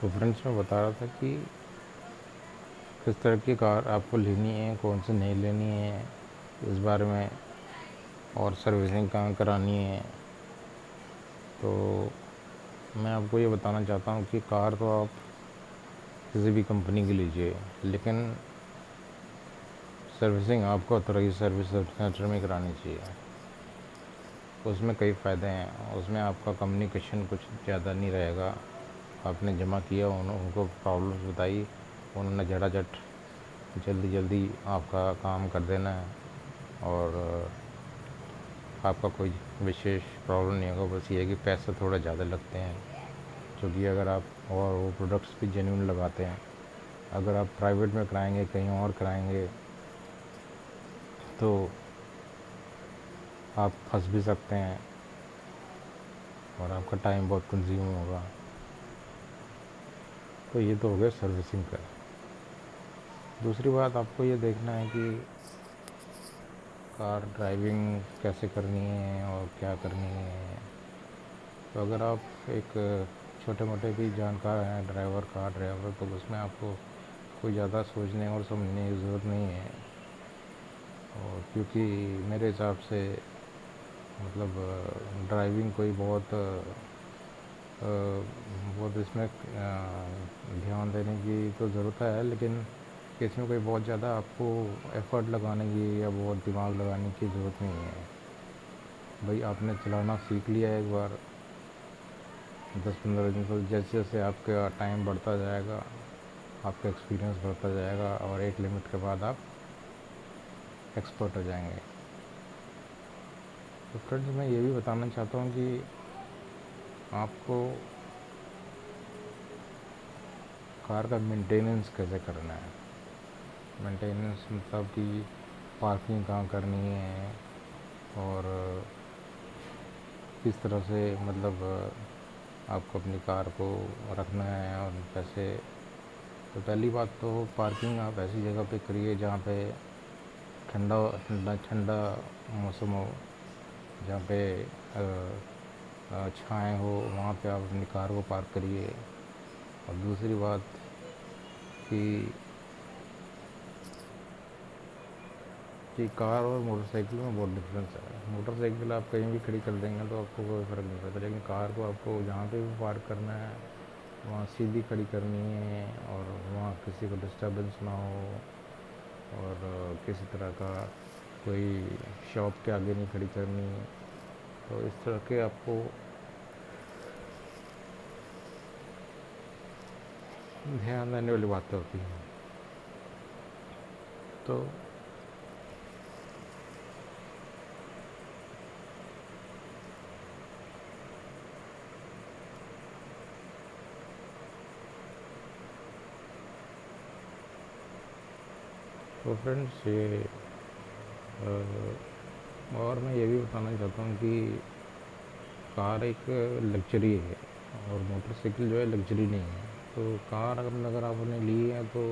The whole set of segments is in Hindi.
तो फ्रेंड्स मैं बता रहा था कि किस तरह की कार आपको लेनी है, कौन सी नहीं लेनी है इस बारे में, और सर्विसिंग कहाँ करानी है। तो मैं आपको ये बताना चाहता हूँ कि कार तो आप किसी भी कंपनी की लीजिए, लेकिन सर्विसिंग आपको ऑथराइज सर्विस सेंटर में करानी चाहिए। उसमें कई फ़ायदे हैं। उसमें आपका कम्युनिकेशन कुछ ज़्यादा नहीं रहेगा। आपने जमा किया, उनको प्रॉब्लम्स बताई, उन्होंने झटाझट जल्दी जल्दी आपका काम कर देना है, और आपका कोई विशेष प्रॉब्लम नहीं होगा। बस ये है कि पैसे थोड़ा ज़्यादा लगते हैं, क्योंकि अगर आप, और वो प्रोडक्ट्स भी जेन्युइन लगाते हैं। अगर आप प्राइवेट में कराएंगे, कहीं और कराएंगे, तो आप फंस भी सकते हैं और आपका टाइम बहुत कंज्यूम होगा। तो ये तो हो गया सर्विसिंग का। दूसरी बात, आपको ये देखना है कि कार ड्राइविंग कैसे करनी है और क्या करनी है। तो अगर आप एक छोटे मोटे भी जानकार हैं, ड्राइवर, कार ड्राइवर, तो उसमें आपको कोई ज़्यादा सोचने और समझने की ज़रूरत नहीं है। और क्योंकि मेरे हिसाब से मतलब ड्राइविंग कोई बहुत इसमें ध्यान देने की तो ज़रूरत है, लेकिन इसमें कोई बहुत ज़्यादा आपको एफ़र्ट लगाने की या बहुत दिमाग लगाने की ज़रूरत नहीं है। भाई आपने चलाना सीख लिया एक बार, 10-15 दिन, तो जैसे जैसे आपका टाइम बढ़ता जाएगा, आपका एक्सपीरियंस बढ़ता जाएगा, और एक लिमिट के बाद आप एक्सपर्ट हो जाएंगे। तो फ्रेंड्स मैं ये भी बताना चाहता हूँ कि आपको कार का मेंटेनेंस कैसे करना है। मेंटेनेंस मतलब कि पार्किंग कहाँ करनी है, और किस तरह से मतलब आपको अपनी कार को रखना है, और कैसे। तो पहली बात तो पार्किंग आप ऐसी जगह पे करिए जहाँ पे ठंडा ठंडा ठंडा मौसम हो, जहाँ पे छाएँ हो, वहाँ पे आप अपनी कार को पार्क करिए। और दूसरी बात कि कार और मोटरसाइकिल में बहुत डिफरेंस है। मोटरसाइकिल आप कहीं भी खड़ी कर देंगे तो आपको कोई फ़र्क नहीं पड़ता, लेकिन कार को आपको जहाँ पे भी पार्क करना है वहाँ सीधी खड़ी करनी है, और वहाँ किसी को डिस्टर्बेंस ना हो, और किसी तरह का कोई शॉप के आगे नहीं खड़ी करनी। तो इस तरह के आपको ध्यान देने वाली बातें होती हैं। तो फ्रेंड्स ये और मैं ये भी बताना चाहता हूँ कि कार एक लग्जरी है, और मोटरसाइकिल जो है लग्जरी नहीं है। तो कार अगर आपने ली है तो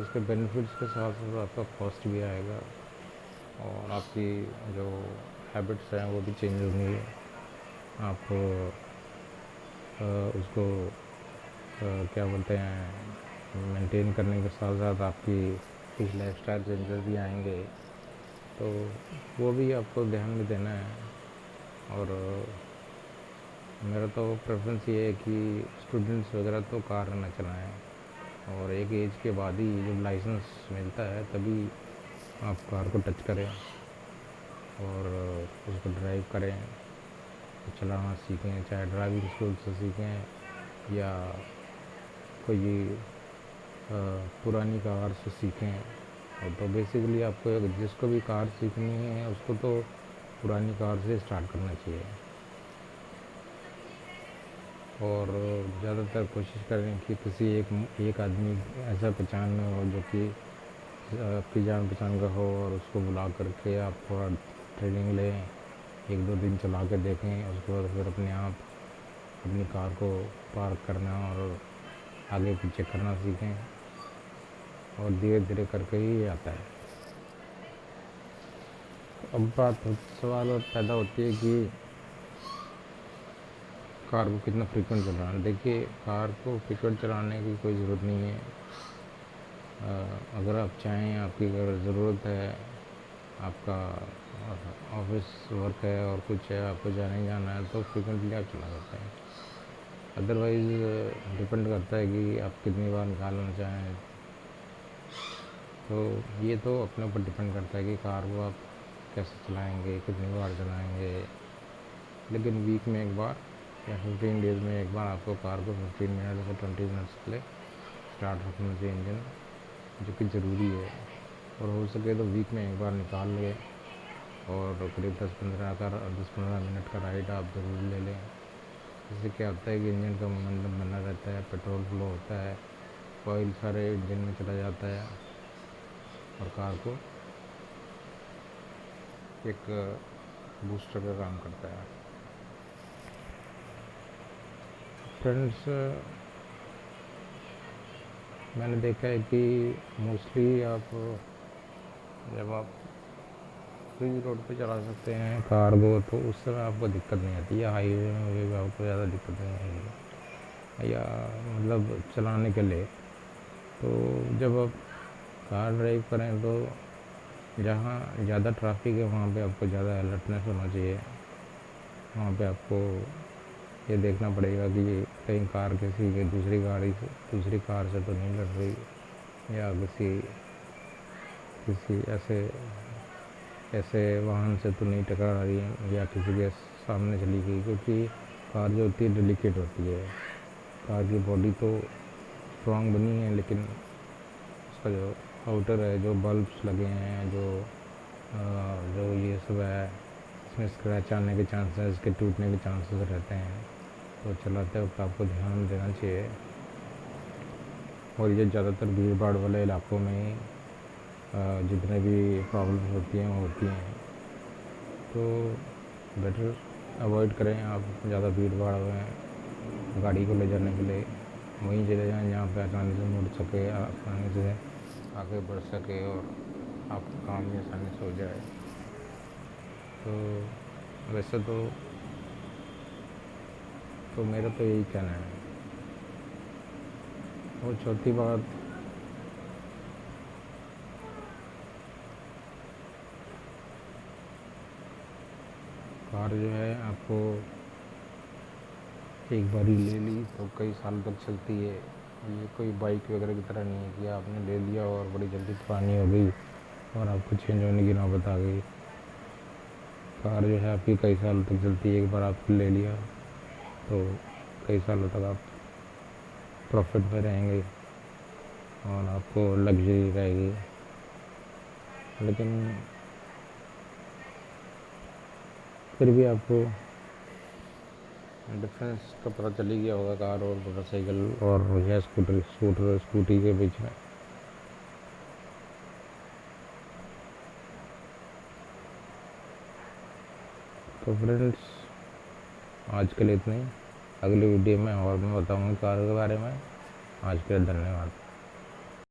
उसके बेनिफिट्स के साथ साथ आपका कॉस्ट भी आएगा, और आपकी जो हैबिट्स हैं वो भी चेंज होंगी। आपको उसको क्या बोलते हैं, मेंटेन करने के साथ साथ आपकी कुछ लाइफस्टाइल चेंजेस भी आएंगे, तो वो भी आपको ध्यान में देना है। और मेरा तो प्रेफरेंस ये है कि स्टूडेंट्स वगैरह तो कार ना चलाएं, और एक एज के बाद ही जब लाइसेंस मिलता है तभी आप कार को टच करें और उसको ड्राइव करें, चलाना सीखें। चाहे ड्राइविंग स्कूल से सीखें या कोई पुरानी कार से सीखें। और तो बेसिकली आपको जिसको भी कार सीखनी है उसको तो पुरानी कार से स्टार्ट करना चाहिए, और ज़्यादातर कोशिश करें कि किसी एक आदमी ऐसा पहचान में हो जो कि आपकी जान पहचान का हो, और उसको बुला करके आप थोड़ा ट्रेनिंग लें, 1-2 दिन चला के देखें। उसके बाद फिर अपने आप अपनी कार को पार्क करना और आगे पीछे करना सीखें, और धीरे धीरे करके ही ये आता है। अब सवाल और पैदा होती है कि कार को कितना फ्रीक्वेंट चलाना। देखिए, कार को फ्रीक्वेंट चलाने की कोई ज़रूरत नहीं है। अगर आप चाहें, आपकी अगर ज़रूरत है, आपका ऑफिस वर्क है और कुछ है, आपको जाना है, तो फ्रीक्वेंटली आप चला सकते हैं। अदरवाइज़ डिपेंड करता है कि आप कितनी बार निकालना चाहें। तो ये तो अपने ऊपर डिपेंड करता है कि कार को आप कैसे चलाएंगे, कितनी बार चलाएंगे। लेकिन वीक में एक बार या 15 डेज़ में एक बार आपको कार को 15 मिनट से 20 मिनट्स के लिए स्टार्ट रखना चाहिए इंजन, जो कि ज़रूरी है। और हो सके तो वीक में एक बार निकाल लें और करीब 10-15 मिनट का राइड आप ज़रूर ले लें। इससे क्या होता है कि इंजन का मोमेंटम बना रहता है, पेट्रोल फ्लो होता है, ऑयल सारे इंजन में चला जाता है और कार को एक बूस्टर का काम करता है। फ्रेंड्स, मैंने देखा है कि मोस्टली आप जब आप फ्री रोड पे चला सकते हैं कार को, तो उस समय आपको दिक्कत नहीं आती, या हाईवे में भी आपको ज़्यादा दिक्कत नहीं आएगी, या मतलब चलाने के लिए। तो जब आप कार ड्राइव करें तो जहाँ ज़्यादा ट्रैफिक है वहाँ पे आपको ज़्यादा अलर्टनेस होना चाहिए। वहाँ पे आपको ये देखना पड़ेगा कि कहीं कार किसी दूसरी कार से तो नहीं लड़ रही, या किसी ऐसे वाहन से तो नहीं टकरा रही है, या किसी के सामने चली गई। क्योंकि कार जो होती है डेलिकेट होती है। कार की बॉडी तो स्ट्रॉन्ग बनी है, लेकिन उसका जो आउटर है, जो बल्ब्स लगे हैं, जो ये सब है, इसमें स्क्रैच आने के चांसेस, इसके टूटने के चांसेस रहते हैं। तो चलाते वक्त आपको ध्यान देना चाहिए। और ये ज़्यादातर भीड़ भाड़ वाले इलाकों में जितने भी प्रॉब्लम्स होती हैं वो होती हैं। तो बेटर अवॉइड करें आप ज़्यादा भीड़ भाड़ में गाड़ी को ले जाने के लिए। वहीं चले जाएँ जहाँ पे आसानी से मुड़ सके, आसानी से आगे बढ़ सके और आपका काम भी आसानी से हो जाए। तो वैसे तो मेरा तो यही कहना है। और चौथी बात, कार जो है आपको एक बार ही ले ली तो कई साल तक चलती है। ये कोई बाइक वगैरह की तरह नहीं है कि आपने ले लिया और बड़ी जल्दी पुरानी हो गई और आपको चेंज होने की नौबत आ गई। कार जो है आपकी कई साल तक चलती है। एक बार आपने ले लिया तो कई सालों तक आप प्रॉफिट में रहेंगे और आपको लग्जरी रहेगी। लेकिन फिर भी आपको डिफरेंस तो पता चल ही गया होगा कार और मोटरसाइकिल और या स्कूटी के बीच में। तो फ्रेंड्स, आज के लिए इतना ही। अगली वीडियो में और मैं बताऊँगा कार के बारे में। आज के लिए धन्यवाद।